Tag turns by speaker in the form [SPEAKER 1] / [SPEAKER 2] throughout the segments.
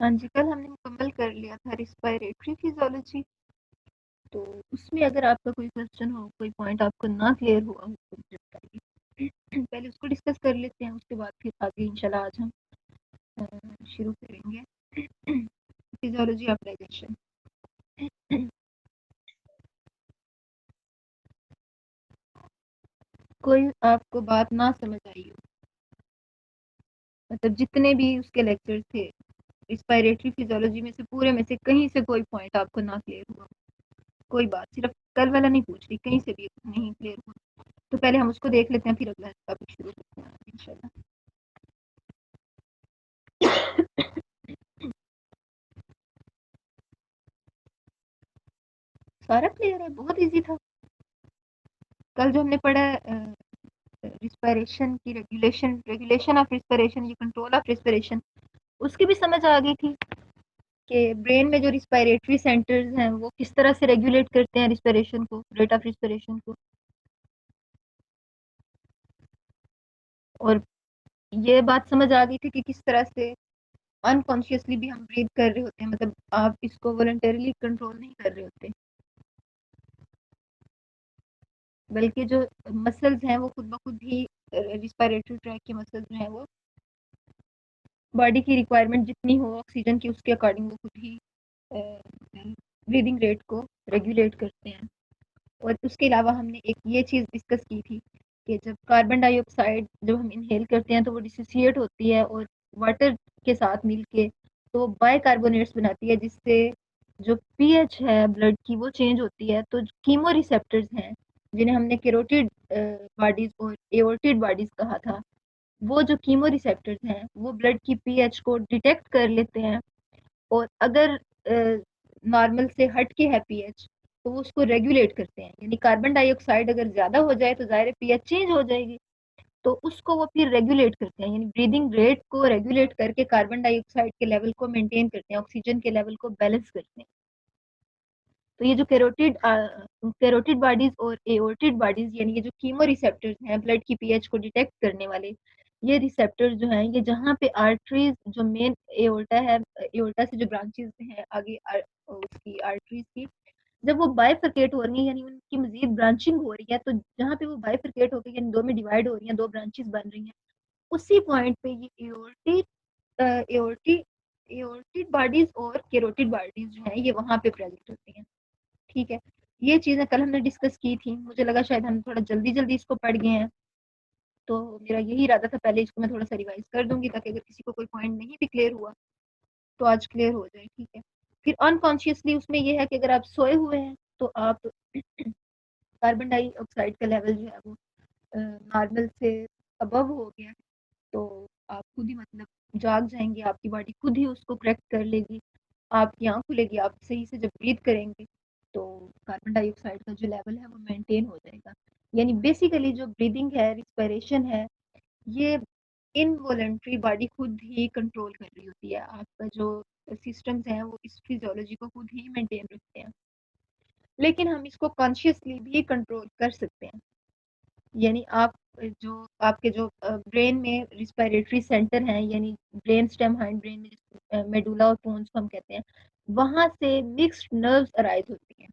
[SPEAKER 1] हाँ जी, कल हमने मुकम्मल कर लिया था रिस्पायरेटरी फिजियोलॉजी। तो उसमें अगर आपका कोई क्वेश्चन हो, कोई पॉइंट आपको ना क्लियर हुआ हो तो मुझे बताइए। पहले उसको डिस्कस कर लेते हैं, उसके बाद फिर आगे इंशाल्लाह आज हम अ, शुरू करेंगे फिजियोलॉजी ऑफ डाइजेशन। कोई आपको बात ना समझ आई हो, मतलब जितने भी उसके लेक्चर थे रिस्पायरेटरी फिजियोलॉजी में से, पूरे में से कहीं से कोई पॉइंट आपको ना क्लियर हुआ, कोई बात, सिर्फ कल वाला नहीं पूछ रही, कहीं से भी नहीं क्लियर हुआ, तो पहले हम उसको देख लेते हैं, फिर अगला टॉपिक शुरू करते हैं इंशाल्लाह। सारा क्लियर है, बहुत इजी था। कल जो हमने पढ़ा रिस्पायरेशन की रेगुलेशन, रेगुलेशन ऑफ रिस्पायरेशन, ये कंट्रोल ऑफ रिस्पायरेशन, उसकी भी समझ आ गई थी कि ब्रेन में जो रिस्पायरेटरी सेंटर्स हैं वो किस तरह से रेगुलेट करते हैं रिस्पायरेशन को, रेट ऑफ रिस्पायरेशन को। और ये बात समझ आ गई थी कि किस तरह से अनकॉन्शियसली भी हम ब्रीथ कर रहे होते हैं, मतलब आप इसको वॉलंटरली कंट्रोल नहीं कर रहे होते, बल्कि जो मसल्स हैं वो खुद ब खुद ही, रिस्पायरेटरी ट्रैक के मसल्स जो हैं वो बॉडी की रिक्वायरमेंट जितनी हो ऑक्सीजन की, उसके अकॉर्डिंग वो खुद ही ब्रीदिंग रेट को रेगुलेट करते हैं। और उसके अलावा हमने एक ये चीज़ डिस्कस की थी कि जब कार्बन डाइऑक्साइड जब हम इनहेल करते हैं तो वो डिसोसिएट होती है और वाटर के साथ मिलके तो बाइकार्बोनेट्स बनाती है, जिससे जो पीएच है ब्लड की वो चेंज होती है। तो कीमो रिसेप्टर्स हैं जिन्हें हमने कैरोटिड बॉडीज और एओर्टिड बॉडीज कहा था, वो जो कीमो रिसेप्टर्स हैं वो ब्लड की पीएच को डिटेक्ट कर लेते हैं, और अगर नॉर्मल से हट के है पीएच तो वो उसको रेगुलेट करते हैं। यानी कार्बन डाइऑक्साइड अगर ज्यादा हो जाए तो जाहिर है पीएच चेंज हो जाएगी, तो उसको वो फिर रेगुलेट करते हैं, यानी ब्रीदिंग रेट को रेगुलेट करके कार्बन डाइऑक्साइड के लेवल को मेंटेन करते हैं, ऑक्सीजन के लेवल को बैलेंस करते हैं। तो ये जो कैरोटिड बॉडीज और एओर्टिड बॉडीज, यानी ये जो कीमो रिसेप्टर्स हैं ब्लड की पीएच को डिटेक्ट करने वाले, ये रिसेप्टर्स जो हैं ये जहाँ पे आर्टरीज, जो मेन एओर्टा है, एओर्टा से जो ब्रांचेस हैं आगे उसकी आर्टरीज की, जब वो बाइफरकेट हो रही है यानी उनकी मजीद ब्रांचिंग हो रही है, तो जहाँ पे वो बाइफरकेट होकर यानी दो में डिवाइड हो रही है, दो ब्रांचेस बन रही हैं, उसी पॉइंट पे ये एओर्टिड एओर्टिड बॉडीज और कैरोटिड बॉडीज जो है ये वहां पे प्रेजेंट होती हैं। ठीक है, ये चीजें कल हमने डिस्कस की थी, मुझे लगा शायद हम थोड़ा जल्दी जल्दी इसको पढ़ गए हैं, तो मेरा यही इरादा था पहले इसको मैं थोड़ा सा रिवाइज कर दूंगी ताकि अगर किसी को कोई पॉइंट नहीं भी क्लियर हुआ तो आज क्लियर हो जाए। ठीक है, फिर अनकॉन्शियसली उसमें ये है कि अगर आप सोए हुए हैं तो आप कार्बन डाइऑक्साइड का लेवल जो है वो नॉर्मल से अबव हो गया, तो आप खुद ही मतलब जाग जाएंगे, आपकी बॉडी खुद ही उसको करेक्ट कर लेगी, आपकी आँख खुलेगी, आप सही से जब ब्रीथ करेंगे तो कार्बन डाइऑक्साइड का जो लेवल है वो मेंटेन हो जाएगा। यानी बेसिकली जो ब्रीदिंग है, रिस्पायरेशन है, ये इनवॉलंटरी बॉडी खुद ही कंट्रोल कर रही होती है, आपका जो सिस्टम्स हैं वो इस फिजियोलॉजी को खुद ही मेंटेन रखते हैं। लेकिन हम इसको कॉन्शियसली भी कंट्रोल कर सकते हैं, यानी आप जो आपके जो ब्रेन में रिस्पायरेटरी सेंटर हैं, यानी ब्रेन स्टेम, हाइंड ब्रेन में मेडुला और पोन्स को हम कहते हैं, वहां से मिक्स्ड नर्व्स अराइज होती हैं,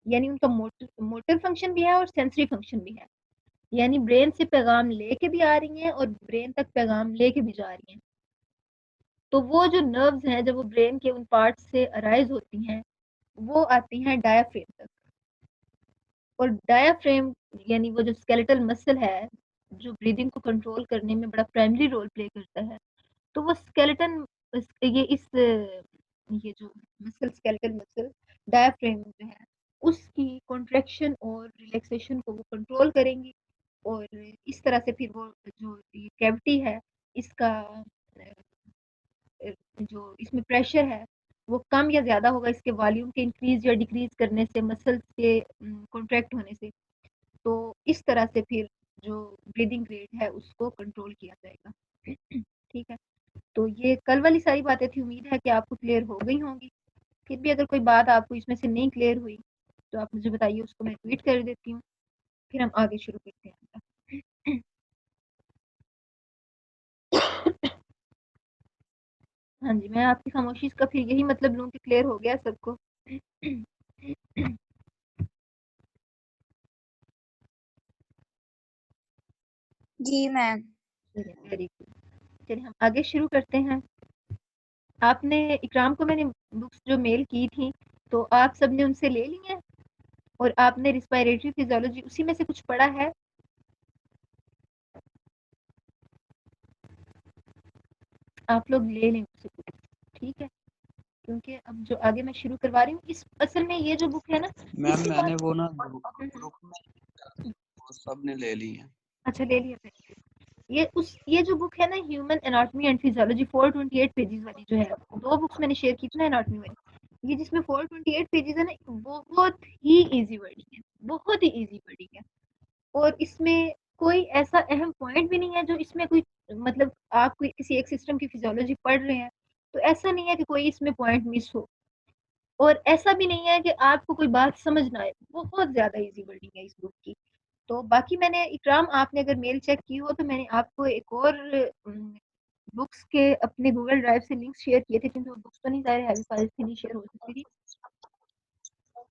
[SPEAKER 1] यानी उनका मोटर मोटर फंक्शन भी है और सेंसरी फंक्शन भी है, यानी ब्रेन से पैगाम लेके भी आ रही हैं और ब्रेन तक पैगाम लेके भी जा रही हैं। तो वो जो नर्व्स हैं जब वो ब्रेन के उन पार्ट से अराइज होती हैं वो आती हैं डायाफ्रेम तक, और डायाफ्रेम यानी वो जो स्केलेटल मसल है जो ब्रीदिंग को कंट्रोल करने में बड़ा प्राइमरी रोल प्ले करता है, तो वो स्केलेटन, ये इस ये जो मसल, स्केलेटल मसल डायाफ्रेम जो है उसकी कॉन्ट्रैक्शन और रिलैक्सेशन को वो कंट्रोल करेंगी, और इस तरह से फिर वो जो ये कैविटी है इसका जो इसमें प्रेशर है वो कम या ज़्यादा होगा इसके वॉल्यूम के इंक्रीज या डिक्रीज करने से, मसल्स के कॉन्ट्रैक्ट होने से। तो इस तरह से फिर जो ब्रीदिंग रेट है उसको कंट्रोल किया जाएगा। ठीक है, तो ये कल वाली सारी बातें थी, उम्मीद है कि आपको क्लियर हो गई होंगी। फिर भी अगर कोई बात आपको इसमें से नहीं क्लियर हुई तो आप मुझे बताइए, उसको मैं ट्वीट कर देती हूँ, फिर हम आगे शुरू करते हैं। हाँ जी, मैं आपकी खामोशी का फिर यही मतलब लूँ कि क्लियर हो गया सबको।
[SPEAKER 2] जी मैम।
[SPEAKER 1] चलिए वेरी गुड। चलिए हम आगे शुरू करते हैं। आपने इकराम को मैंने बुक्स जो मेल की थी, तो आप सबने उनसे ले ली हैं? और आपने रिस्पायरेटरी फिजियोलॉजी उसी में से कुछ पढ़ा है? आप लोग ले लें उससे कुछ, ठीक है? क्योंकि अब जो आगे मैं शुरू करवा रही हूँ, इस असल में ये जो बुक है ना,
[SPEAKER 3] मैम
[SPEAKER 1] इसके
[SPEAKER 3] मैंने
[SPEAKER 1] बाद
[SPEAKER 3] वो ना ग्रुप में वो सब ने ले ली है।
[SPEAKER 1] अच्छा ले लिया फिर। ये जो बुक है ना, human anatomy and physiology 428 pages वाली जो है, दो बुक्स मैंने शेयर की थी ना एनाटॉमी वाली, ये जिसमें 428 पेजेस है ना, बहुत ही इजी वर्डिंग है, बहुत ही इजी वर्डिंग है। और इसमें कोई ऐसा अहम पॉइंट भी नहीं है जो इसमें कोई, मतलब आप कोई किसी एक सिस्टम की फिजियोलॉजी पढ़ रहे हैं तो ऐसा नहीं है कि कोई इसमें पॉइंट मिस हो, और ऐसा भी नहीं है कि आपको कोई बात समझ ना आए। बहुत ज्यादा इजी वर्डिंग है इस बुक की। तो बाकी मैंने इकराम, आपने अगर मेल चेक की हो तो मैंने आपको एक और बुक्स के अपने गूगल ड्राइव से लिंक्स शेयर किए थे, क्योंकि वो बुक्स तो नहीं सारे हैवी फाइल्स से नहीं शेयर हो सकती थी,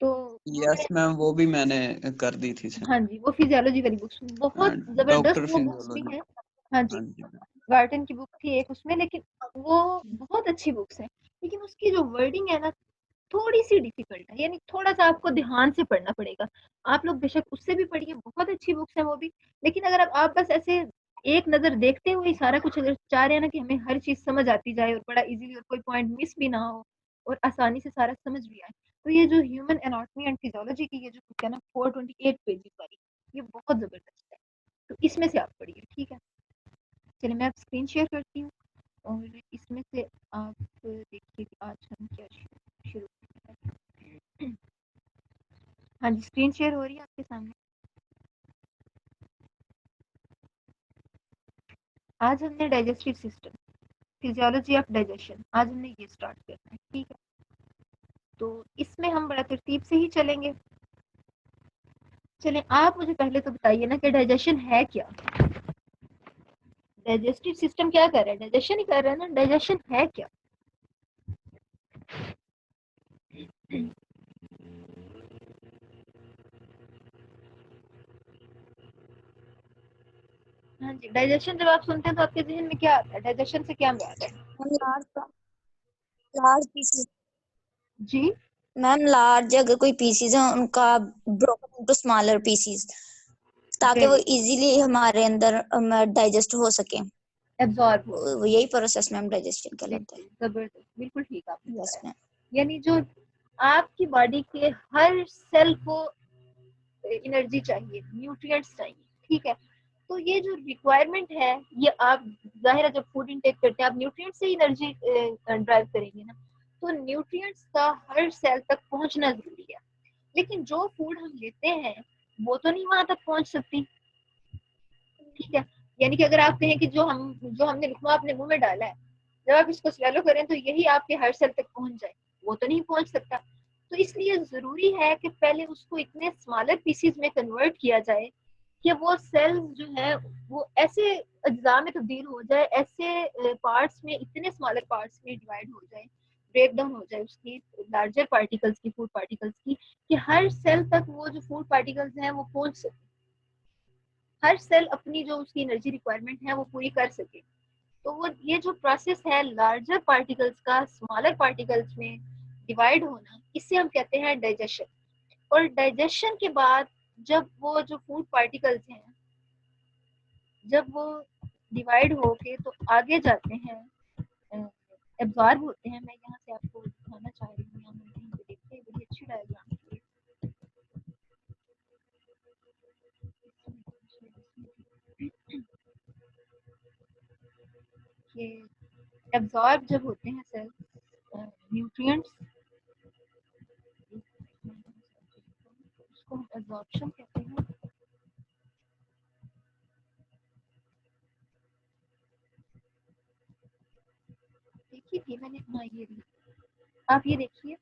[SPEAKER 1] तो वो
[SPEAKER 3] यस
[SPEAKER 1] मैंने,
[SPEAKER 3] मैम वो भी मैंने कर दी थी
[SPEAKER 1] हाँ जी, वो फिजियोलॉजी वाली बुक्स बहुत जबरदस्त
[SPEAKER 3] डॉक्टर
[SPEAKER 1] वो बुक्स भी
[SPEAKER 3] फिजियोलॉजी।
[SPEAKER 1] हैं। हाँ जी,
[SPEAKER 3] हाँ जी मैम।
[SPEAKER 1] गार्टन की बुक थी एक उसमें, लेकिन वो बहुत अच्छी बुक्स है, लेकिन उसकी जो वर्डिंग है ना, थोड़ी सी डिफिकल्ट है, यानी थोड़ा सा आपको ध्यान से पढ़ना पड़ेगा। आप लोग बेशक उससे भी पढ़िए, बहुत अच्छी बुक्स है वो भी, लेकिन अगर आप बस ऐसे एक नज़र देखते हुए सारा कुछ अगर चाह रहे हैं ना कि हमें हर चीज़ समझ आती जाए और बड़ा इजीली और कोई पॉइंट मिस भी ना हो और आसानी से सारा समझ भी आए, तो ये जो ह्यूमन एनाटॉमी एंड फिजियोलॉजी की ये जो बुक है ना 428 पेजेस वाली, ये बहुत ज़बरदस्त है। तो इसमें से आप पढ़िए, ठीक है? चलिए मैं अब स्क्रीन शेयर करती हूँ और इसमें से आप देखिए कि आज हम क्या शुरू करते हैं। हाँ जी, स्क्रीन शेयर हो रही है आपके सामने। आज हमने digestive system, physiology of digestion, आज हमने ये स्टार्ट करना है, ठीक है? तो इसमें हम बड़ा तरतीब से ही चलेंगे। चलें, आप मुझे पहले तो बताइए ना कि डाइजेशन है क्या? डाइजेस्टिव सिस्टम क्या कर रहा है? डाइजेशन ही कर रहा है ना, डाइजेशन है क्या? हाँ जी, डाइजेशन जब आप सुनते हैं तो आपके जहन में क्या आता है? डाइजेशन से क्या मुराद है?
[SPEAKER 2] Large pieces.
[SPEAKER 1] जी,
[SPEAKER 2] मैम लार्ज अगर कोई पीसीज है उनका ब्रोकन इनटू स्मॉलर पीसीज, ताकि वो
[SPEAKER 1] वेरी
[SPEAKER 2] इजीली हमारे अंदर डाइजेस्ट हो सके।
[SPEAKER 1] एब्जॉर्ब हो सके।
[SPEAKER 2] यही प्रोसेस मैम डाइजेशन कहलाता
[SPEAKER 1] बिल्कुल जबरदस्त, बिल्कुल ठीक आपने
[SPEAKER 2] है। यस
[SPEAKER 1] बताया।
[SPEAKER 2] मैम।
[SPEAKER 1] यानी जो आपकी बॉडी के हर सेल को एनर्जी चाहिए, न्यूट्रिएंट्स चाहिए, ठीक है? तो ये जो रिक्वायरमेंट है, ये आप ज़ाहिर है जब फूड इनटेक करते हैं आप न्यूट्रिएंट से एनर्जी ड्राइव करेंगे ना, तो न्यूट्रिएंट्स का हर सेल तक पहुंचना जरूरी है। लेकिन जो फूड हम लेते हैं वो तो नहीं वहां तक पहुंच सकती, ठीक है? यानी कि अगर आप कहें कि जो हमने लुकमा अपने मुंह में डाला है, जब आप इसको स्वेलो करें तो यही आपके हर सेल तक पहुंच जाए, वो तो नहीं पहुंच सकता। तो इसलिए जरूरी है कि पहले उसको इतने स्मॉलर पीसीज में कन्वर्ट किया जाए कि वो सेल्स जो है वो ऐसे अज्जा में तब्दील हो जाए, ऐसे पार्ट्स में, इतने स्मॉलर पार्ट्स में डिवाइड हो जाए, ब्रेक डाउन हो जाए उसकी लार्जर पार्टिकल्स की, फूड पार्टिकल्स की, कि हर सेल तक वो जो फूड पार्टिकल्स हैं वो पहुंच सके, हर सेल अपनी जो उसकी एनर्जी रिक्वायरमेंट है वो पूरी कर सके। तो वो ये जो प्रोसेस है लार्जर पार्टिकल्स का स्मॉलर पार्टिकल्स में डिवाइड होना, इसे हम कहते हैं डाइजेशन। और डाइजेशन के बाद जब वो जो फूड पार्टिकल्स हैं, जब वो डिवाइड होके तो आगे जाते हैं, एब्जॉर्ब होते हैं। मैं यहाँ से आपको दिखाना चाह रही हूँ, यहाँ मैंने कहीं पे देखी है बड़ी अच्छी डायग्राम थी। ये एब्जॉर्ब जब होते हैं सेल्स न्यूट्रिएंट्स, उसको हम एब्जॉर्प्शन कहते हैं। देखी थी मैंने, हाँ ये रही। आप ये देखिए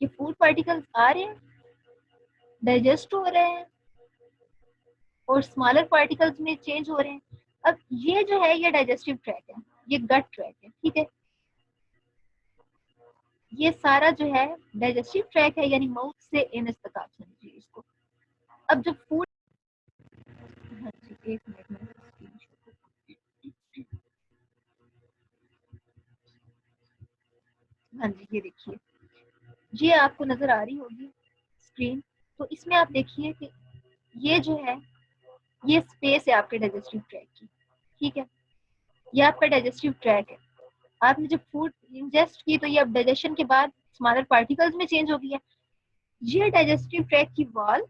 [SPEAKER 1] कि फूड पार्टिकल्स आ रहे हैं, डाइजेस्ट हो रहे हैं और स्मॉलर पार्टिकल्स में चेंज हो रहे हैं। अब ये जो है ये डाइजेस्टिव ट्रैक है, ये गट ट्रैक है, ठीक है। ये सारा जो है डाइजेस्टिव ट्रैक है, यानी माउथ से एनस तक आप समझिए इसको। अब जब फूड, हाँ जी एक मिनट में हाँ जी ये देखिए, ये आपको नजर आ रही होगी स्क्रीन। तो इसमें आप देखिए कि ये जो है ये स्पेस है आपके डाइजेस्टिव ट्रैक की, ठीक है। ये आपका डाइजेस्टिव ट्रैक है। आपने जब फूड इंजेस्ट की तो ये अब डाइजेशन के बाद स्मॉलर पार्टिकल्स में चेंज हो गई है। ये डाइजेस्टिव ट्रैक की वॉल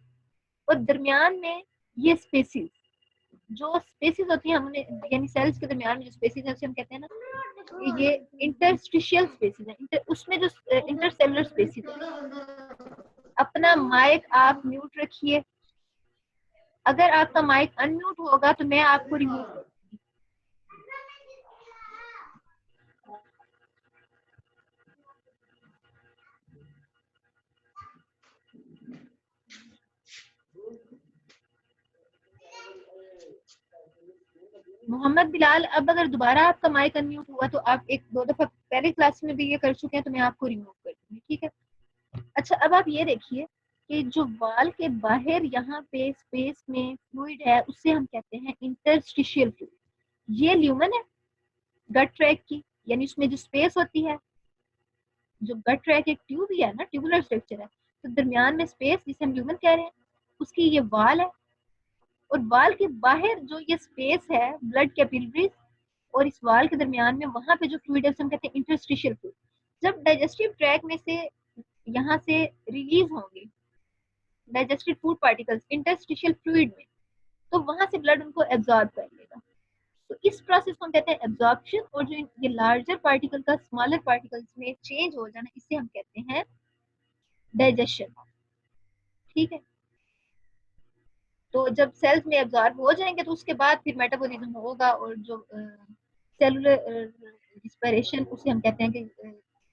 [SPEAKER 1] और दरमियान में ये स्पेसिस, जो स्पेसिस होती है हमने यानी सेल्स के दरमियान में जो स्पेसिस है उसे हम कहते हैं ना, ये इंटरस्टिशियल स्पेसिस है। उसमें जो इंटरसेलुलर स्पेसिस है। अपना माइक आप म्यूट रखिए, अगर आपका माइक अनम्यूट होगा तो मैं आपको रिमूव करूंगी। मोहम्मद बिलाल, अब अगर दोबारा आपका माइक अनम्यूट हुआ तो आप एक दो दफा पहले क्लास में भी ये कर चुके हैं तो मैं आपको रिमूव कर दूंगी, ठीक है। अच्छा अब आप ये देखिए कि जो वाल के बाहर यहाँ पे स्पेस में फ्लूइड है उसे हम कहते हैं इंटरस्टिशियल फ्लूइड। ये ल्यूमन है गट ट्रैक की, यानी उसमें जो स्पेस होती है, जो गट ट्रैक एक ट्यूब ही है ना, ट्यूबुलर स्ट्रक्चर है, तो दरमियान में स्पेस जिसे हम ल्यूमन कह रहे हैं उसकी ये वाल है। और वाल के बाहर जो ये स्पेस है ब्लड कैपिलरीज और इस वाल के दरमियान में वहां पे जो फ्लूइड है उसे हम कहते हैं इंटरस्टिशियल फ्लूइड। जब डाइजेस्टिव ट्रैक में से यहाँ से रिलीज होंगे digested food particles interstitial fluid में, तो वहां से ब्लड उनको एब्जॉर्ब कर लेगा। तो इस प्रोसेस को हम कहते हैं एब्जॉर्प्शन, और जो ये लार्जर पार्टिकल का स्मॉलर पार्टिकल्स में चेंज हो जाना इसे हम कहते हैं डाइजेशन, ठीक है। तो जब सेल्स में एब्जॉर्ब हो जाएंगे तो उसके बाद फिर मेटाबॉलिज्म होगा, और जो सेलुलर रिस्पिरेशन उसे हम कहते हैं कि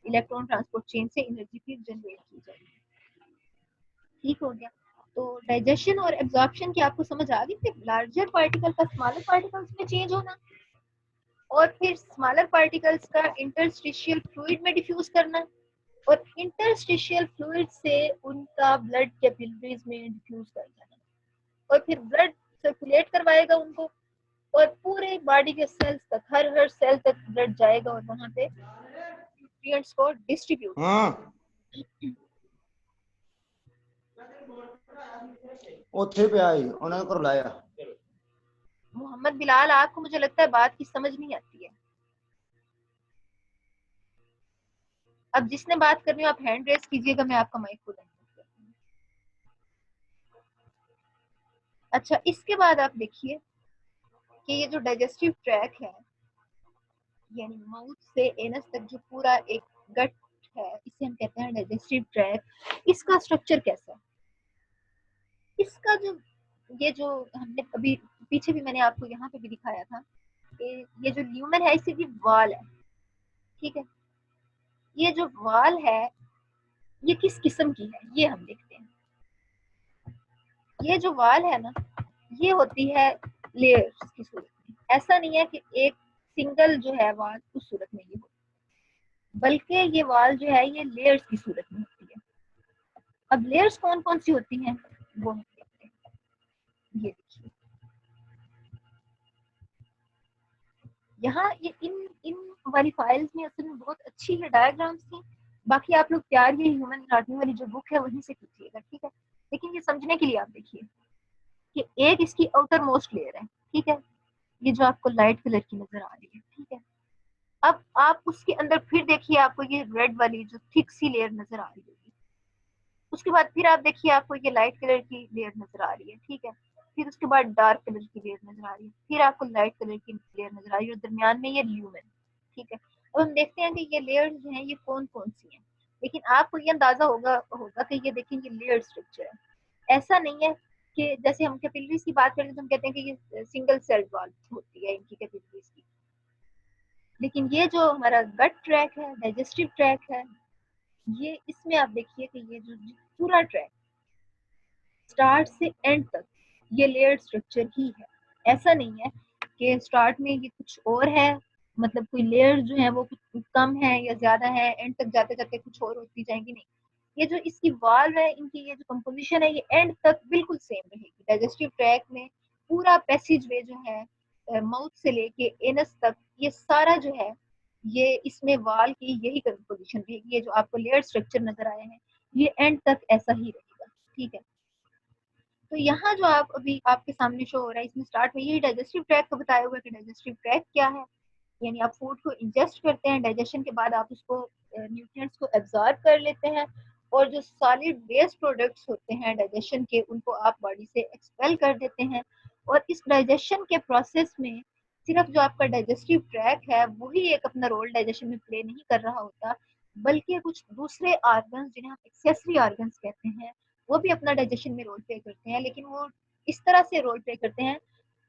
[SPEAKER 1] इलेक्ट्रॉन ट्रांसपोर्ट चेन से एनर्जी फिर जनरेट की जाएगी, ठीक हो गया। तो डाइजेशन और एब्जॉर्प्शन की आपको समझ आ गई कि लार्जर पार्टिकल का स्मॉलर पार्टिकल्स में चेंज होना और फिर स्मॉलर पार्टिकल्स का इंटरस्टिशियल फ्लूइड में डिफ्यूज करना और इंटरस्टिशियल फ्लूइड से उनका ब्लड कैपिलरीज में डिफ्यूज कर जाना और फिर ब्लड सर्कुलेट करवाएगा उनको और पूरे बॉडी के सेल्स तक, हर सेल तक ब्लड जाएगा और वहां पे न्यूट्रिएंट्स को डिस्ट्रीब्यूट।
[SPEAKER 4] ਉੱਥੇ ਪਿਆ ਹੀ ਉਹਨਾਂ ਕੋਲ ਲਾਇਆ।
[SPEAKER 1] मोहम्मद बिलाल, आपको मुझे लगता है बात की समझ नहीं आती है। अब जिसने बात करनी हो आप हैंड रेस कीजिएगा, मैं आपका माइक खोलूंगी। अच्छा इसके बाद आप देखिए कि ये जो डाइजेस्टिव ट्रैक है यानी माउथ से एनस तक जो पूरा एक गट है इसे हम कहते हैं डाइजेस्टिव ट्रैक। इसका स्ट्रक्चर कैसा है, इसका जो ये जो हमने अभी पीछे भी मैंने आपको यहाँ पे भी दिखाया था कि ये जो ल्यूमन है इसकी वाल है, ठीक है। ये जो वाल है ये किस किस्म की है ये हम देखते हैं। ये जो वाल है ना ये होती है लेयर्स की सूरत में, ऐसा नहीं है कि एक सिंगल जो है वाल उस सूरत में ये हो, बल्कि ये वाल जो है ये लेयर्स की सूरत में होती है। अब लेयर्स कौन कौन सी होती हैं वो हम देखते हैं। ये देखिए यहाँ ये इन इन वाली फाइल्स में असल में बहुत अच्छी ये डायग्राम्स थी। बाकी आप लोग प्यार ये ह्यूमन एनाटॉमी वाली जो बुक है वहीं से कीजिएगा, ठीक है। लेकिन ये समझने के लिए आप देखिए कि एक इसकी आउटर मोस्ट लेयर है, ठीक है, ये जो आपको लाइट कलर की नजर आ रही है, ठीक है। अब आप उसके अंदर फिर देखिए आपको ये रेड वाली जो थिक सी लेयर नजर आ रही होगी। उसके बाद फिर आप देखिए आपको ये लाइट कलर की लेयर नजर आ रही है, ठीक है। फिर उसके बाद डार्क कलर की लेयर नजर आ रही है, फिर आपको लाइट कलर की लेयर नजर आ रही है और दरमियान में ये ल्यूमेन, ठीक है। अब हम देखते हैं कि ये लेयर्स जो हैं ये कौन कौन सी हैं। लेकिन आपको ये अंदाजा होगा कि ये देखें ये लेयर स्ट्रक्चर है। ऐसा नहीं है कि जैसे हम कैपिलरीज की बात करते हैं तो हम कहते हैं कि ये सिंगल सेल्ड वॉल होती है इनकी कैपिलरीज की। लेकिन ये जो हमारा गट ट्रैक है, डाइजेस्टिव ट्रैक है, ये इसमें आप देखिए कि ये जो पूरा ट्रैक स्टार्ट से एंड तक ये लेयर स्ट्रक्चर ही है। ऐसा नहीं है कि स्टार्ट में ये कुछ और है मतलब कोई लेयर जो है वो कुछ कम है या ज्यादा है, एंड तक जाते जाते कुछ और होती जाएंगी, नहीं। ये जो इसकी वाल्व है, इनकी ये जो कंपोजिशन है, ये एंड तक बिल्कुल सेम रहेगी। डाइजेस्टिव ट्रैक में पूरा पैसेज वे जो है माउथ से लेके एनस तक, ये सारा जो है ये इसमें वाल की यही कंपोजिशन रहेगी। ये जो आपको लेयर स्ट्रक्चर नजर आए हैं ये एंड तक ऐसा ही रहेगा, ठीक है। तो यहाँ जो आप अभी आपके सामने शो हो रहा है, इसमें स्टार्ट में यही डाइजेस्टिव ट्रैक को बताया हुआ है कि डाइजेस्टिव ट्रैक क्या है। यानी आप फूड को इंजेस्ट करते हैं, डाइजेशन के बाद आप उसको न्यूट्रिएंट्स को एब्जॉर्ब कर लेते हैं, और जो सॉलिड वेस्ट प्रोडक्ट्स होते हैं डाइजेशन के, उनको आप बॉडी से एक्सपेल कर देते हैं। और इस डाइजेशन के प्रोसेस में सिर्फ जो आपका डाइजेस्टिव ट्रैक है वही एक अपना रोल डाइजेशन में प्ले नहीं कर रहा होता, बल्कि कुछ दूसरे ऑर्गन्स जिन्हें हम एक्सेसरी ऑर्गन्स कहते हैं वो भी अपना डाइजेशन में रोल प्ले करते हैं। लेकिन वो इस तरह से रोल प्ले करते हैं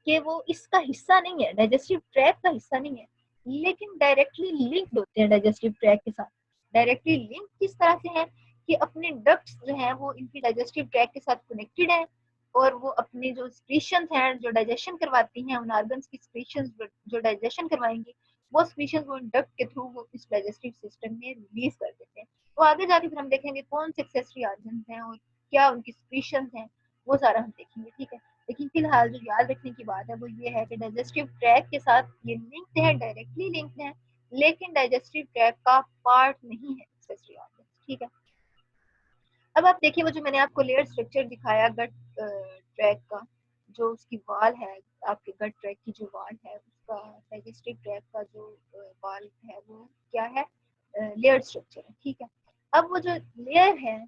[SPEAKER 1] कि वो इसका हिस्सा नहीं है, डाइजेस्टिव ट्रैक का हिस्सा नहीं है, लेकिन डायरेक्टली लिंक्ड होते हैं डाइजेस्टिव ट्रैक के साथ। डायरेक्टली लिंक किस तरह से है कि अपने डक्ट्स जो हैं वो इनकी डाइजेस्टिव ट्रैक के साथ कनेक्टेड है, और वो अपने जो स्क्रीशंस हैं जो डाइजेशन करवाती हैं, उन ऑर्गन्स की स्क्रीशंस जो डाइजेशन करवाएंगी, वो स्क्रीशंस वो डक्ट के थ्रू वो इस डाइजेस्टिव सिस्टम में रिलीज कर देते हैं। तो आगे जाके फिर हम देखेंगे कौन से एक्सेसरी ऑर्गन्स हैं और क्या उनकी स्क्रीशंस हैं, वो सारा हम देखेंगे, ठीक है। लेकिन फिलहाल जो याद रखने की बात है वो ये है कि डाइजेस्टिव ट्रैक के साथ ये लिंक्ड है, डायरेक्टली लिंक्ड है, लेकिन डाइजेस्टिव ट्रैक का पार्ट नहीं है एक्सेसरी ऑर्गन, ठीक है। अब आप देखिए वो जो मैंने आपको लेयर स्ट्रक्चर दिखाया गट ट्रैक का, जो उसकी वाल है, आपके गट ट्रैक की जो वाल है उसका डाइजेस्टिव ट्रैक का जो वाल है वो क्या है, लेयर स्ट्रक्चर है, ठीक है। अब वो जो लेयर है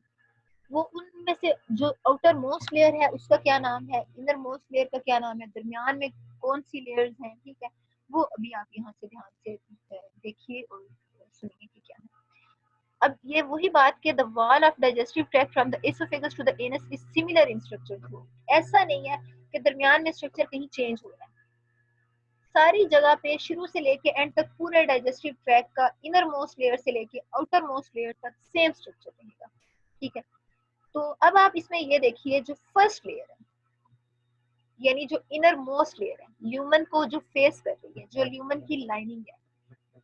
[SPEAKER 1] वो उनमें से जो आउटर मोस्ट लेयर है उसका क्या नाम है, इनर मोस्ट लेयर का क्या नाम है, दरमियान में कौन सी लेयर्स हैं, ठीक है। वो अभी आप यहाँ से ध्यान से देखिए और सुनिए कि क्या है। अब ये वही बात कि the wall of digestive tract from the oesophagus to the anus is similar in structure. ऐसा नहीं है कि दरमियान में स्ट्रक्चर कहीं चेंज हो रहा है, सारी जगह पे शुरू से लेके एंड तक पूरे डाइजेस्टिव ट्रैक का इनर मोस्ट लेयर से लेके आउटर मोस्ट लेयर तक सेम स्ट्रक्चर रहेगा, ठीक है। तो अब आप इसमें ये देखिए जो फर्स्ट लेयर है, यानी जो इनर मोस्ट लेयर है, ल्यूमन को जो फेस कर रही है, जो ल्यूमन की लाइनिंग है,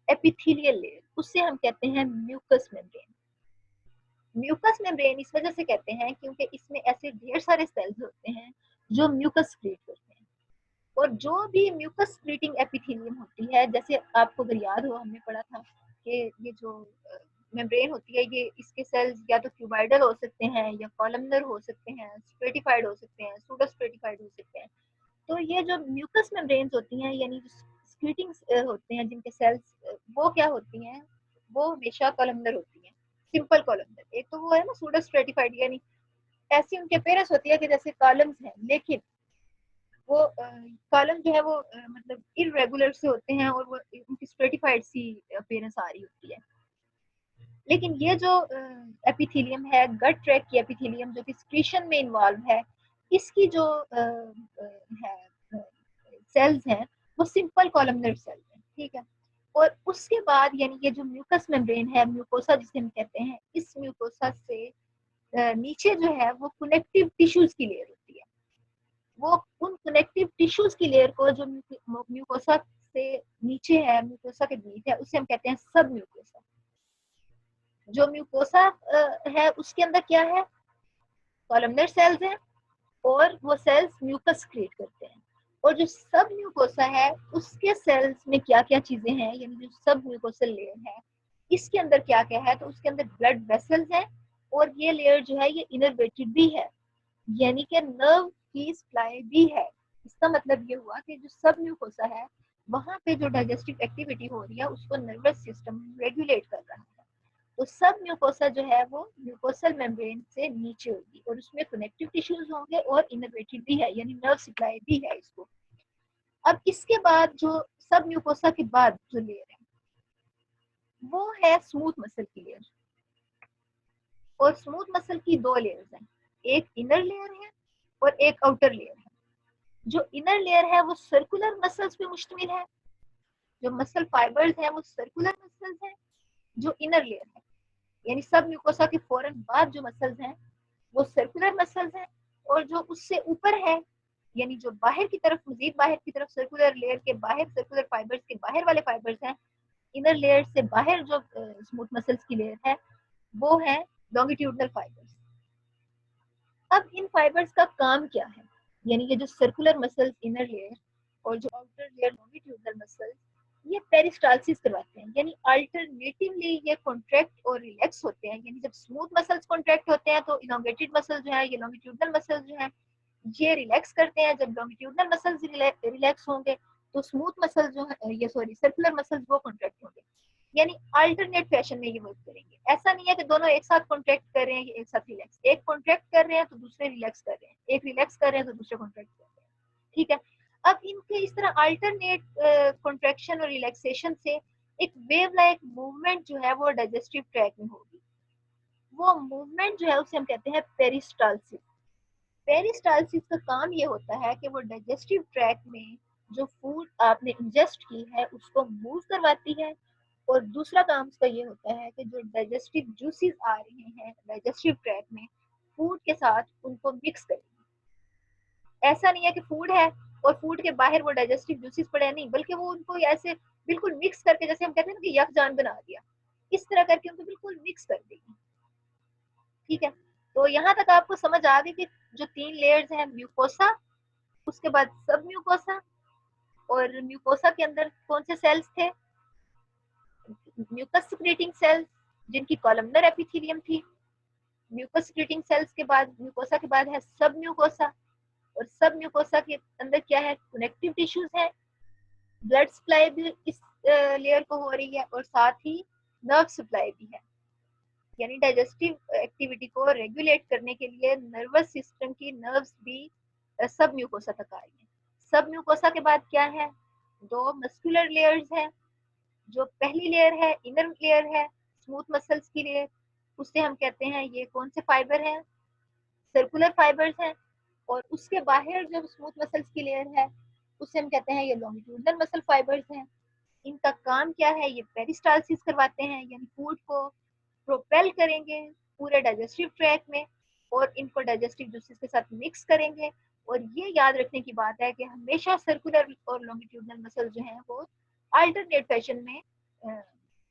[SPEAKER 1] एपिथेलियल लेयर, उससे हम कहते हैं म्यूकस मेम्ब्रेन। म्यूकस मेम्ब्रेन इस वजह से कहते हैं क्योंकि इसमें ऐसे ढेर सारे सेल्स होते हैं जो म्यूकस क्रिएट करते हैं। और जो भी म्यूकस क्रिएटिंग एपिथेलियम होती है, जैसे आपको अगर याद हो हमने पढ़ा था कि ये जो मेम्ब्रेन होती है, ये इसके सेल्स या तो क्यूबाइडल हो सकते हैं या कॉलमनर हो सकते हैं, स्ट्रेटिफाइड हो सकते हैं, सूडो स्ट्रेटिफाइड हो सकते हैं। तो ये जो म्यूकस मेम्ब्रेन्स होती हैं, यानी जो स्क्रीटिंग होते हैं जिनके सेल्स, वो क्या होती हैं, वो हमेशा कॉलमनर होती हैं, सिंपल कॉलमनर। एक तो वो है ना सूडो स्ट्रेटिफाइड, यानी ऐसी उनके अपेयरेंस होती है कि जैसे कॉलम्स हैं, लेकिन वो कॉलम जो है वो मतलब इरेगुलर से होते हैं और वो उनकी स्ट्रेटिफाइड सी अपेयरेंस आ रही होती है। लेकिन ये जो एपिथेलियम है, गट ट्रैक की एपिथेलियम जो कि स्क्रीशन में इन्वॉल्व है, इसकी जो है सेल्स हैं वो सिंपल कॉलमनर सेल्स हैं, ठीक है। और उसके बाद यानी ये जो म्यूकस मेम्ब्रेन है, म्यूकोसा जिसे हम कहते हैं, इस म्यूकोसा से नीचे जो है वो कनेक्टिव टिश्यूज की लेयर होती है। वो उन कनेक्टिव टिश्यूज की लेयर को जो म्यूकोसा से नीचे है, म्यूकोसा के बीच है, उसे हम कहते हैं सब म्यूकोसा। जो म्यूकोसा है उसके अंदर क्या है, कॉलमनर सेल्स हैं, और वो सेल्स म्यूकस क्रिएट करते हैं। और जो सब म्यूकोसा है उसके सेल्स में क्या क्या चीजें हैं, यानी जो सब म्यूकोसल लेयर है इसके अंदर क्या क्या है, तो उसके अंदर ब्लड वेसल्स हैं, और ये लेयर जो है ये इनर्वेटेड भी है, यानी कि नर्व की सप्लाई भी है। इसका मतलब ये हुआ कि जो सब म्यूकोसा है वहां पे जो डाइजेस्टिव एक्टिविटी हो रही है उसको नर्वस सिस्टम रेगुलेट कर रहा है। तो सब म्यूकोसा जो है वो म्यूकोसल मेम्ब्रेन से नीचे होगी, और उसमें कनेक्टिव टिश्यूज होंगे और इनर्वेटेड भी है, यानी नर्व सप्लाई भी है इसको। अब इसके बाद जो सब म्यूकोसा के बाद जो लेयर है वो है स्मूथ मसल की लेयर। और स्मूथ मसल की दो लेयर्स हैं, एक इनर लेयर है और एक आउटर लेयर है। जो इनर लेयर है वो सर्कुलर मसल्स पे मुश्तमिल है, जो मसल फाइबर्स हैं वो सर्कुलर मसल्स हैं। जो इनर लेयर है यानी सब म्यूकोसा के फौरन बाद जो मसल्स हैं वो सर्कुलर मसल्स हैं, और जो उससे ऊपर है यानी जो बाहर की तरफ, मजीद बाहर की तरफ सर्कुलर लेयर के बाहर, सर्कुलर फाइबर्स के बाहर वाले फाइबर्स हैं, इनर लेयर से बाहर जो स्मूथ मसल्स की लेयर है वो है लॉन्गिट्यूडनल फाइबर्स। अब इन फाइबर्स का काम क्या है, यानी ये जो सर्कुलर मसल्स इनर लेयर और जो आउटर लेयर लॉन्गिट्यूडनल मसल्स, ये पेरिस्टालसिस करवाते हैं, यानी अल्टरनेटिवली ये कॉन्ट्रैक्ट और रिलैक्स होते हैं। यानी जब स्मूथ मसल्स कॉन्ट्रैक्ट होते हैं तो इलोंगेटेड मसल जो है, ये लॉन्गिट्यूडनल मसल्स जो है ये रिलैक्स करते हैं। जब लॉन्गिट्यूडनल मसल्स रिलैक्स होंगे तो स्मूथ मसल जो है, ये सॉरी सर्कुलर मसल्स वो कॉन्ट्रैक्ट होंगे, यानी अल्टरनेट फैशन में ये वर्क करेंगे। ऐसा नहीं है कि दोनों एक साथ कॉन्ट्रैक्ट कर रहे हैं, एक साथ रिलैक्स, एक कॉन्ट्रैक्ट कर रहे हैं तो दूसरे रिलैक्स कर रहे हैं, एक रिलैक्स कर रहे हैं तो दूसरे कॉन्ट्रैक्ट कर रहे हैं, ठीक है। अब इनके इस तरह अल्टरनेट कॉन्ट्रैक्शन और रिलैक्सेशन से एक वेव लाइक मूवमेंट जो है वो डाइजेस्टिव ट्रैक में होगी। वो मूवमेंट जो है उसे हम कहते हैं पेरिस्टालसिस। पेरिस्टालसिस का काम ये होता है कि वो डाइजेस्टिव ट्रैक में जो फूड आपने इंजेस्ट की है उसको मूव करवाती है, और दूसरा काम उसका ये होता है कि जो डाइजेस्टिव जूसेस आ रहे हैं डाइजेस्टिव ट्रैक में फूड के साथ उनको मिक्स करेंगे। ऐसा नहीं है कि फूड है और फूड के बाहर वो डाइजेस्टिव जूसेस पड़े हैं, नहीं, बल्कि वो उनको ऐसे बिल्कुल मिक्स करके, जैसे हम कहते हैं ना कि यकजान बना दिया, इस तरह करके उनको बिल्कुल मिक्स कर देगी, ठीक है। तो यहाँ तक आपको समझ आ गई कि जो 3 लेयर्स हैं, म्यूकोसा, उसके बाद सब म्यूकोसा, और म्यूकोसा के अंदर कौन से सेल्स थे, म्यूकस सिक्रेटिंग सेल्स जिनकी कॉलमनर एपिथेलियम थी। म्यूकस सिक्रेटिंग सेल्स के बाद, म्यूकोसा के बाद है सब म्यूकोसा, और सब म्यूकोसा के अंदर क्या है, कनेक्टिव टिश्यूज है, ब्लड सप्लाई भी इस लेयर को हो रही है, और साथ ही नर्व सप्लाई भी है, यानी डाइजेस्टिव एक्टिविटी को रेगुलेट करने के लिए नर्वस सिस्टम की नर्व्स भी सब म्यूकोसा तक आ रही है। सब म्यूकोसा के बाद क्या है, 2 मस्कुलर लेयर्स है। जो पहली लेयर है इनर लेयर है स्मूथ मसल्स की लेयर, उससे हम कहते हैं ये कौन से फाइबर हैं, सर्कुलर फाइबर्स हैं, और उसके बाहर जो स्मूथ मसल्स की लेयर है उससे हम कहते हैं ये लॉन्गिट्यूडनल मसल फाइबर्स हैं। इनका काम क्या है, ये पेरिस्टालसिस करवाते हैं, यानी फूड को प्रोपेल करेंगे पूरे डाइजेस्टिव ट्रैक में, और इनको डाइजेस्टिव जूसेस के साथ मिक्स करेंगे। और ये याद रखने की बात है कि हमेशा सर्कुलर और लॉन्गिट्यूडनल मसल जो हैं वो अल्टरनेट फैशन में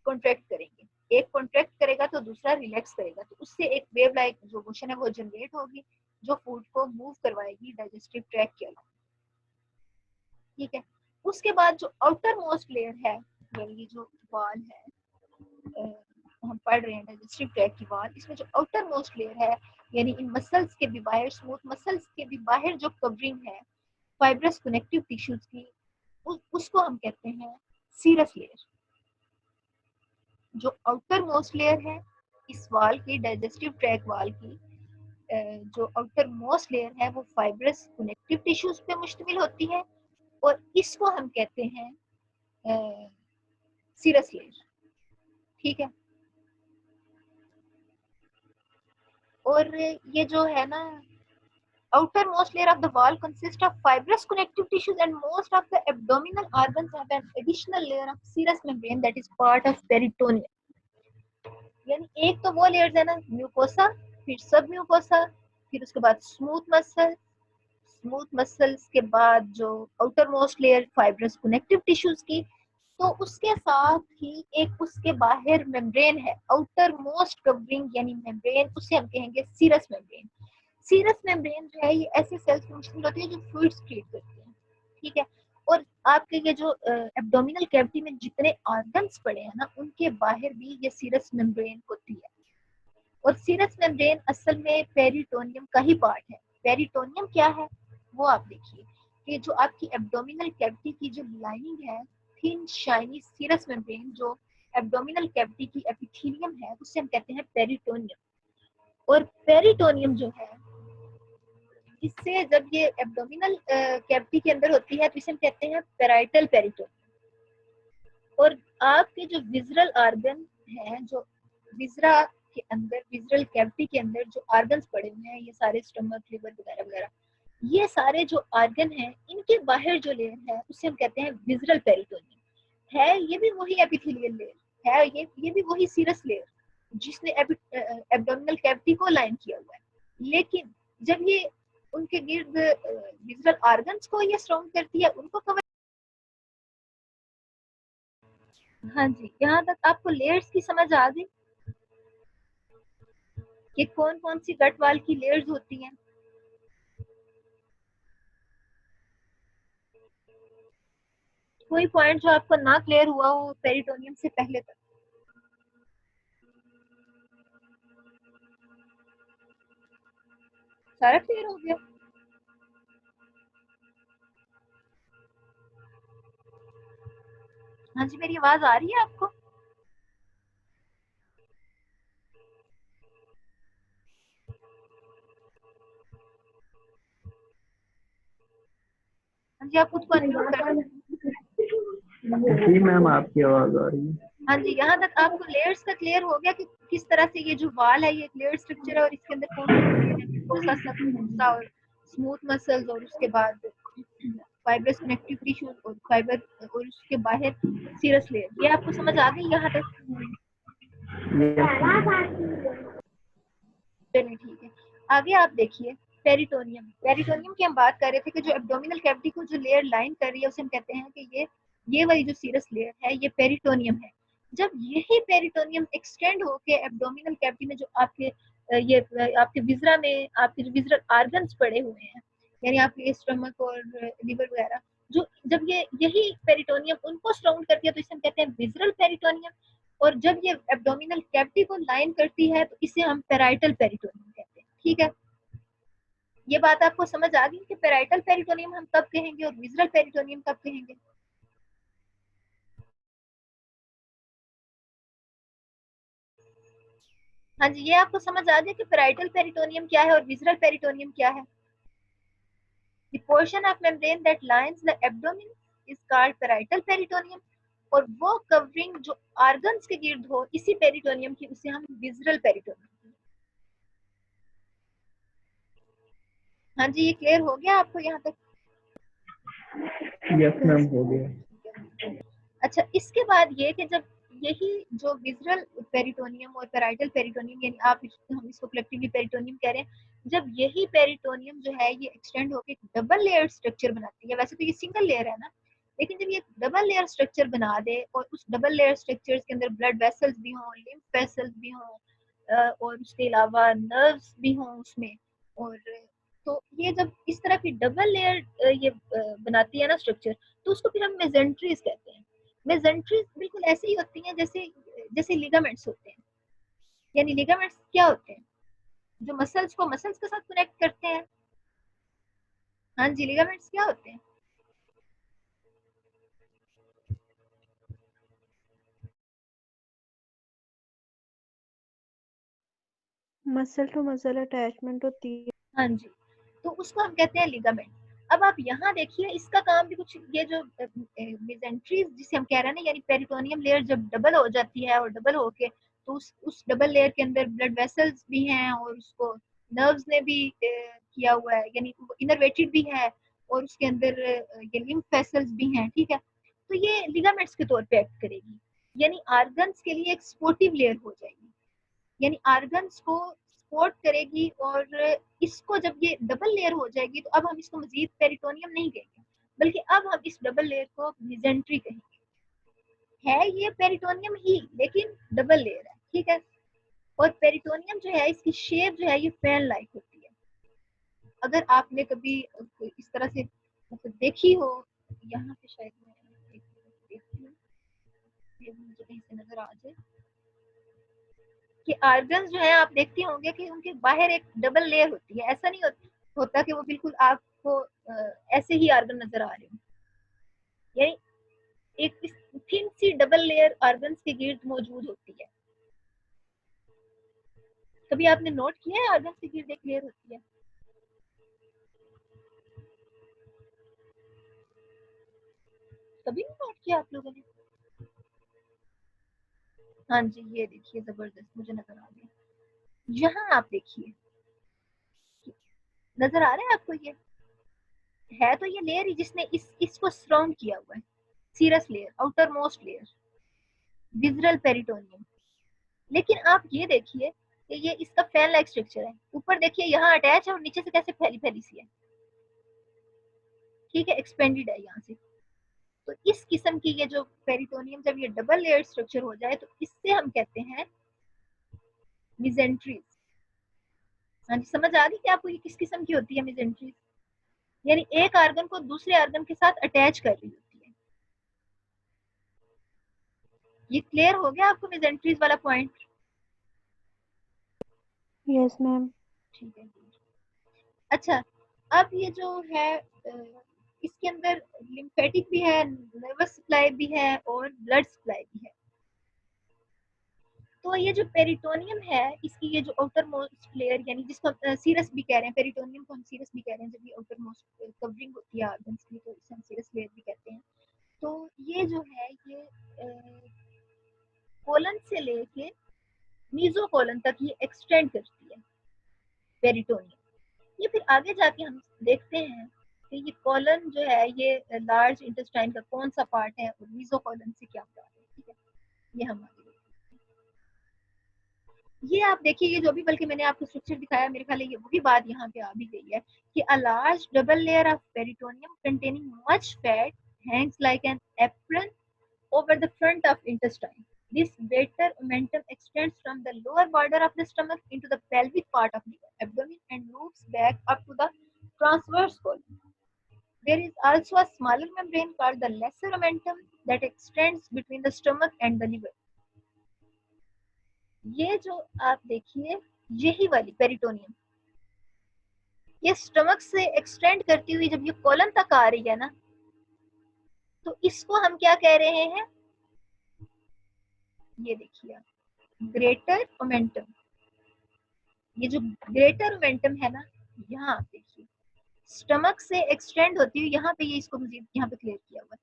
[SPEAKER 1] कॉन्ट्रैक्ट करेंगे, एक कॉन्ट्रैक्ट करेगा तो दूसरा रिलैक्स करेगा, तो उससे एक वेव लाइक जो मोशन है वो जनरेट होगी जो फूड को मूव करवाएगी डाइजेस्टिव ट्रैक के अलावा, ठीक है। उसके बाद जो आउटर मोस्ट लेयर है, यानी जो वॉल है, हम पढ़ रहे हैं डाइजेस्टिव ट्रैक की वॉल, इसमें जो आउटर मोस्ट लेयर है, यानी इन मसल्स के भी बाहर, स्मूथ मसल्स के भी बाहर जो कवरिंग है फाइब्रस कनेक्टिव टिश्यूज की, उसको हम कहते हैं सीरस लेयर। जो आउटर मोस्ट लेयर है इस वॉल की, डाइजेस्टिव ट्रैक वॉल की, जो आउटर मोस्ट लेयर है वो फाइब्रस कनेक्टिव टिश्यूज पे मुश्तमिल होती है, और इसको हम कहते हैं सीरस लेयर, ठीक है। और ये जो है ना, outermost layer of the wall consists of fibrous connective tissues, and most of the abdominal organs have an additional layer of serous membrane that is part of peritoneum. यानी एक तो वो लेयर्स है ना, म्यूकोसा, फिर सब म्यूकोसा, फिर उसके बाद स्मूथ मसल, स्मूथ मसल्स के बाद जो outer most layer fibrous connective tissues की, तो उसके साथ ही एक उसके बाहर मेम्ब्रेन है, आउटर मोस्ट कवरिंग यानी मेम्ब्रेन, उसे हम कहेंगे सीरस मेम्ब्रेन। सीरस मेम्ब्रेन जो है ये ऐसे सेल्स की मुश्किल होती है जो फ्लूइड क्रिएट करती है, ठीक है। और आपके ये जो एब्डोमिनल कैविटी में जितने ऑर्गन्स पड़े हैं ना, उनके बाहर भी ये सीरस मेम्ब्रेन होती है। और सीरस मेम्ब्रेन असल में पेरिटोनियम का ही पार्ट है। पेरिटोनियम क्या है वो आप देखिए कि जो आपकी एब्डोमिनल कैविटी की जो लाइनिंग है, थिन शाइनी सीरस मेम्ब्रेन जो एब्डोमिनल कैविटी की एपिथेलियम है, उससे हम कहते हैं पेरिटोनियम। और पेरिटोनियम जो है, इससे जब ये एब्डोमिनल कैविटी के अंदर होती है तो इसे हम कहते हैं पेराइटल पेरिटोनियम। और आपके जो विजरल ऑर्गन हैं, जो विजरा के अंदर, विजरल कैविटी के अंदर जो ऑर्गन्स पड़े हुए हैं, ये सारे स्टमक, लिवर वगैरह वगैरह, ये सारे जो ऑर्गन हैं, इनके बाहर जो लेयर है उसे हम कहते हैं विजरल पेरिटोनियम। है ये भी वही एपिथेलियल लेयर है, ये भी वही सीरस लेयर जिसने एब्डोमिनल कैविटी को लाइन किया हुआ है। लेकिन जब ये उनके गिर्द विजुअल ऑर्गन्स को ये सराउंड करती है, उनको कवर। हाँ जी, यहाँ तक आपको लेयर्स की समझ आ गई कि कौन कौन सी गट वाल की लेयर्स होती हैं। कोई पॉइंट जो आपको ना क्लियर हुआ हो पेरिटोनियम से पहले तक? सारा क्लियर हो गया? हाँ जी, मेरी आवाज आ रही है आपको? हाँ जी, आप खुद को अनम्यूट कर।
[SPEAKER 5] जी मैम, आपकी आवाज आ रही है।
[SPEAKER 1] हाँ जी, यहाँ तक आपको लेयर्स का क्लियर हो गया कि किस तरह से ये जो वाल है ये एक लेयर स्ट्रक्चर है और इसके अंदर कौन सा और स्मूथ मसल्स और उसके बाद फाइब्रस कनेक्टिव टिश्यूज और फाइबर और उसके बाहर सीरस लेयर, ये आपको समझ आ गई यहाँ तक? चलिए ठीक है, आगे आप देखिए पेरिटोनियम। पेरिटोनियम की हम बात कर रहे थे कि जो एब्डोमिनल कैविटी को जो लेयर लाइन कर रही है उसे हम कहते हैं कि ये वाली जो सीरस लेयर है ये पेरिटोनियम है। जब यही पेरिटोनियम एक्सटेंड होके एब्डोमिनल कैविटी में जो आपके आपके विजरा में आपके जो विजरल ऑर्गन्स पड़े हुए हैं, यानी आपके स्टमक और लिवर वगैरह, जो जब ये यही पेरिटोनियम उनको सराउंड करती है तो इसे हम कहते हैं विजरल पेरिटोनियम। और जब ये एब्डोमिनल कैविटी को लाइन करती है तो इसे हम पेराइटल पेरिटोनियम कहते हैं। ठीक है, ये बात आपको समझ आ गई कि पेराइटल पेरिटोनियम हम कब कहेंगे और विजरल पेरिटोनियम कब कहेंगे? हाँ जी, ये आपको समझ आ गया कि पेराइटल पेरिटोनियम क्या है और विजरल पेरिटोनियम क्या है? The portion of membrane that lines the abdomen is called parietal peritoneum, और वो कवरिंग जो ऑर्गन्स के गिर्द हो इसी पेरिटोनियम की उसे हम विजरल पेरिटोनियम। हाँ जी, ये क्लियर हो गया आपको यहाँ तक?
[SPEAKER 5] यस मैम, हो गया।
[SPEAKER 1] अच्छा, इसके बाद ये कि जब यही जो विजरल पेरिटोनियम और पेराइटल पेरिटोनियम, यानी हम इसको कलेक्टिवली पेरिटोनियम कह रहे हैं, जब यही पेरिटोनियम जो है ये एक्सटेंड होकर डबल लेयर स्ट्रक्चर बनाती है। वैसे तो ये सिंगल लेयर है ना, लेकिन जब ये डबल लेयर स्ट्रक्चर बना दे और उस डबल लेयर स्ट्रक्चर्स के अंदर ब्लड वेसल्स भी हों, लिम्फ वेसल्स भी हों और उसके अलावा नर्व्स भी हों उसमें, और तो ये जब इस तरह की डबल लेयर ये बनाती है ना स्ट्रक्चर, तो उसको फिर हम मेसेंट्रीज कहते हैं। मेसेंट्रीज बिल्कुल ऐसे ही होती हैं जैसे जैसे लिगामेंट्स होते हैं। यानी लिगामेंट्स क्या होते हैं? जो मसल्स को मसल्स के साथ कनेक्ट करते हैं। हाँ जी, लिगामेंट्स क्या होते हैं?
[SPEAKER 6] मसल टू मसल अटैचमेंट होती है।
[SPEAKER 1] हाँ जी, तो उसको हम कहते हैं लिगामेंट। अब आप यहाँ देखिए, इसका काम भी कुछ ये जो मेसेंट्रीज जिसे हम कह रहे हैं ना, यानी पेरिटोनियम लेयर जब डबल हो जाती है और डबल होके तो उस डबल लेयर के अंदर ब्लड वेसल्स भी हैं और उसको नर्व्स ने भी किया हुआ है, यानी इनर्वेटेड भी है, और उसके अंदर ये लिम्फ वेसल्स भी हैं। ठीक है, तो ये लिगामेंट्स के तौर पे एक्ट करेगी, यानी ऑर्गन्स के लिए एक सपोर्टिव लेयर हो जाएगी, यानी ऑर्गन्स को सपोर्ट करेगी। और इसको जब ये डबल लेयर हो जाएगी तो अब हम इसको मजीद पेरिटोनियम नहीं कहेंगे, बल्कि अब हम इस डबल लेयर को मेसेंट्री कहेंगे। है ये पेरिटोनियम ही, लेकिन डबल लेयर है। ठीक है, और पेरिटोनियम जो है इसकी शेप जो है ये फैन लाइक होती है। अगर आपने कभी इस तरह से मतलब देखी हो, यहाँ पे शायद मैं देखती हूँ, मुझे कहीं से नजर आ जाए कि ऑर्गन्स जो है आप देखते होंगे कि उनके बाहर एक डबल लेयर होती है। ऐसा नहीं होता कि वो बिल्कुल आपको ऐसे ही ऑर्गन नजर आ रहे हो, यानी एक थिन सी डबल लेयर ऑर्गन्स के गिर्द मौजूद होती है। कभी आपने नोट किया है ऑर्गन्स के गिर्द एक लेयर होती है? कभी नहीं नोट किया आप लोगों ने? हाँ जी, ये देखिए जबरदस्त मुझे नजर आ गया। यहाँ आप देखिए, नजर आ रहा है आपको? ये है तो ये लेयर ही जिसने इसको सराउंड किया हुआ है, serous layer, outer most layer, visceral peritoneum. लेकिन आप ये देखिए कि ये इसका फैन लाइक स्ट्रक्चर है, ऊपर देखिए यहाँ अटैच है और नीचे से कैसे फैली फैली सी है, ठीक है, एक्सपेंडेड है यहाँ से। तो इस किस्म की ये जो पेरिटोनियम जब ये डबल लेयर्ड स्ट्रक्चर हो जाए तो इससे हम कहते हैं मिजेंट्रीज। हाँ जी, समझ आ गई कि आपको ये किस किस्म की होती है मिजेंट्रीज? यानी एक आर्गन को दूसरे आर्गन के साथ अटैच कर रही होती है। ये क्लियर हो गया आपको मिजेंट्रीज वाला पॉइंट?
[SPEAKER 6] Yes ma'am.
[SPEAKER 1] ठीक है। अच्छा, अब ये जो है इसके अंदर लिम्फेटिक भी है, नर्वस सप्लाई भी है और ब्लड सप्लाई भी है। तो ये जो पेरिटोनियम है, इसकी ये जो आउटर मोस्ट लेयर, यानी जिसको सीरस भी कह रहे हैं, पेरिटोनियम को हम सीरस भी कह रहे हैं, जब ये आउटर मोस्ट कवरिंग होती है ऑर्गन्स की तो इसे हम सीरस लेयर भी कहते हैं। तो ये जो है ये कोलन से लेके मीजोकोलन तक ये एक्सटेंड करती है पेरिटोनियम। ये फिर आगे जाके हम देखते हैं कि ये कोलन जो है ये लार्ज इंटेस्टाइन का कौन सा पार्ट है और मीजोकोलन से क्या पार्ट है, ठीक है, ये हम आगे देखते हैं। ये आप देखिए, ये जो भी बल्कि मैंने आपको स्ट्रक्चर दिखाया, मेरे ख्याल है ये वही बात यहाँ पे आ भी गई है कि a large double layer of peritoneum containing much fat hangs like an apron over the front of intestine. This greater omentum extends from the lower border of the stomach into the pelvic part of the abdomen and moves back up to the transverse colon. There is also a smaller membrane called the lesser omentum that extends between the stomach and the liver. ये जो आप देखिए, यही वाली peritoneum ये stomach से extend करती हुई जब ये कोलन तक आ रही है ना, तो इसको हम क्या कह रहे हैं? ये देखिए ग्रेटर ओमेंटम। ये जो ग्रेटर ओमेंटम है ना, यहाँ आप देखिए स्टमक से एक्सटेंड होती हुई यहाँ पे, ये इसको मजीद यहाँ पे क्लियर किया हुआ है,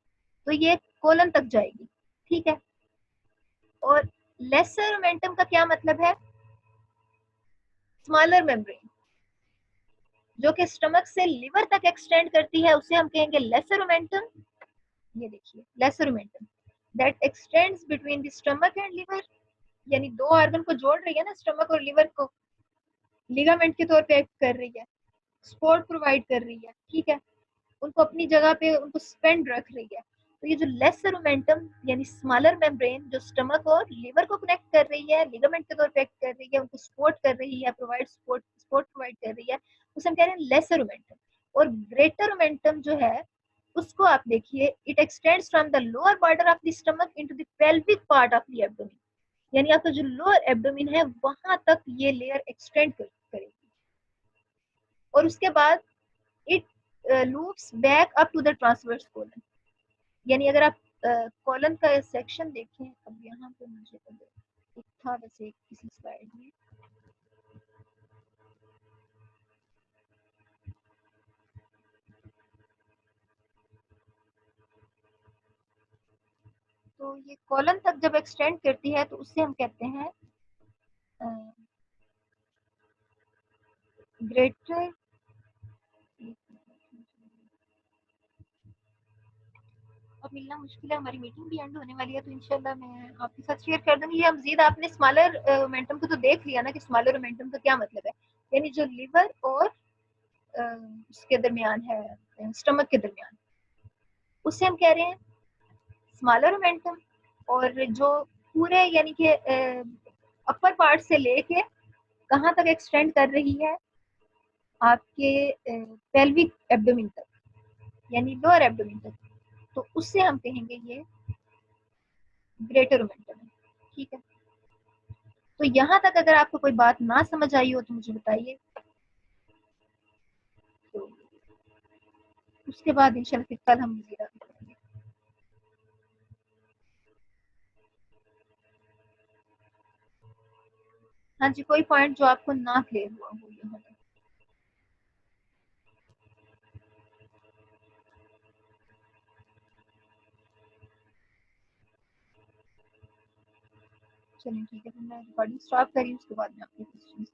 [SPEAKER 1] तो ये कोलन तक जाएगी, ठीक है। और लेसर ओमेंटम का क्या मतलब है? स्मॉलर मेम्ब्रेन, जो कि स्टमक से लिवर तक एक्सटेंड करती है, उसे हम कहेंगे लेसर ओमेंटम। ये देखिए lesser omentum that x tends between the stomach and liver, यानी दो ऑर्गन को जोड़ रही है ना, स्टमक और लिवर को, लिगामेंट के तौर पे एक्ट कर रही है, सपोर्ट प्रोवाइड कर रही है, ठीक है, उनको अपनी जगह पे उनको स्पेंड रख रही है। तो ये जो लेसर ओमेंटम यानी स्मॉलर मेम्ब्रेन जो स्टमक और लिवर को कनेक्ट कर रही है, लिगामेंट के तौर पे एक्ट कर रही है, उनको सपोर्ट कर रही है, सपोर्ट प्रोवाइड कर रही है, उसे हम कह रहे हैं लेसर ओमेंटम। और ग्रेटर ओमेंटम जो है उसको आप देखिए, it extends from the lower border of the stomach into the pelvic part of the abdomen, यानी आपका जो लोअर एब्डोमेन है वहां तक ये लेयर एक्सटेंड करेगी। और उसके बाद it loops back up to the transverse colon, यानी अगर आप कोलन का सेक्शन देखें, अब यहाँ पे मुझे एक था वैसे किसी स्लाइड में, तो ये कोलन तक जब एक्सटेंड करती है तो उससे हम कहते हैं ग्रेटर, अब मिलना मुश्किल है, हमारी मीटिंग भी एंड होने वाली है, तो इंशाल्लाह मैं आपके साथ शेयर कर दूंगी। ये मजीद आपने स्मॉलर मोमेंटम को तो देख लिया ना कि स्मॉलर मोमेंटम का क्या मतलब है, यानी जो लिवर और उसके दरमियान है, स्टमक के दरमियान, उससे हम कह रहे हैं स्मॉलर मोमेंटम। और जो पूरे यानी कि अपर पार्ट से लेके कहाँ तक एक्सटेंड कर रही है, आपके पेल्विक एब्डोमेन तक, यानी लोअर एब्डोमेन तक, तो उससे हम कहेंगे ये ग्रेटर मोमेंटम है, ठीक है। तो यहाँ तक अगर आपको कोई बात ना समझ आई हो तो मुझे बताइए, तो उसके बाद इंशाल्लाह फिर कल हम मज़ीद आगे करेंगे। हाँ जी, कोई पॉइंट जो आपको ना क्लियर हुआ हो यहाँ तक? चलिए ठीक है, फिर मैं रिकॉर्डिंग स्टॉप करी, उसके बाद में आपके क्वेश्चंस